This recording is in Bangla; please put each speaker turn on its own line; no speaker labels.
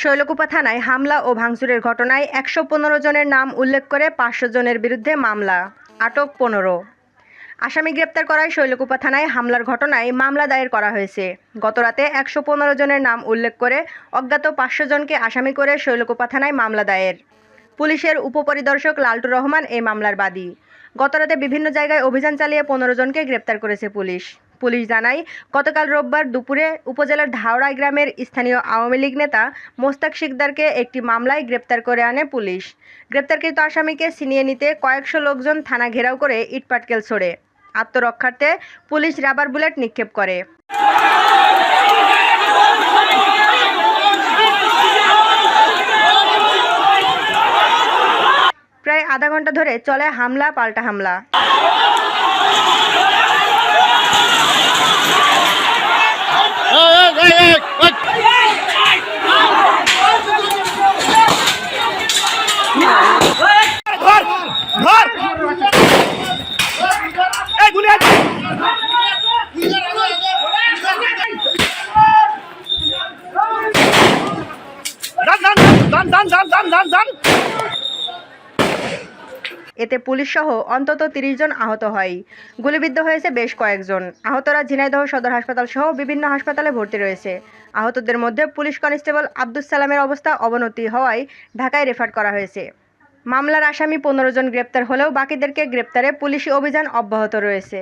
শৈলকুপা থানায় হামলা ও ভাঙচুরের ঘটনায় ১১৫ জনের নাম উল্লেখ করে ৫০০ জনের বিরুদ্ধে মামলা, আটক ১৫। আসামি গ্রেপ্তার করায় শৈলকুপা থানায় হামলার ঘটনায় মামলা দায়ের করা হয়েছে। গতরাতে ১১৫ জনের নাম উল্লেখ করে অজ্ঞাত ৫০০ জনকে আসামি করে শৈলকুপা থানায় মামলা দায়ের। পুলিশের উপপরিদর্শক লালটু রহমান এই মামলার বাদী। গতরাতে বিভিন্ন জায়গায় অভিযান চালিয়ে ১৫ জনকে গ্রেপ্তার করেছে পুলিশ। পুলিশ জানায়, গতকাল রোববার দুপুরে উপজেলার ধাওড়া গ্রামের স্থানীয় আওয়ামী লীগ নেতা মোস্তাক শিকদারকে একটি মামলায় গ্রেপ্তার করে আনে পুলিশ। গ্রেপ্তারকৃত আসামিকে ছিনিয়ে নিতে কয়েকশো লোকজন থানা ঘেরাও করে ইটপাটকেল ছোড়ে। আত্মরক্ষার্থে পুলিশ রাবার বুলেট নিক্ষেপ করে। প্রায় আধা ঘন্টা ধরে চলে হামলা পাল্টা হামলা। এতে পুলিশসহ অন্তত ৩০ জন আহত হয়। গুলিবিদ্ধ হয়েছে বেশ কয়েকজন। আহতরা ঝিনাইদহ সদর হাসপাতাল সহ বিভিন্ন হাসপাতালে ভর্তি রয়েছে। আহতদের মধ্যে পুলিশ কনস্টেবল আব্দুস সালামের অবস্থা অবনতি হওয়ায় ঢাকায় রেফার করা হয়েছে। মামলার আসামি ১৫ জন গ্রেপ্তার হলেও বাকিদেরকে গ্রেপ্তারে পুলিশি অভিযান অব্যাহত রয়েছে।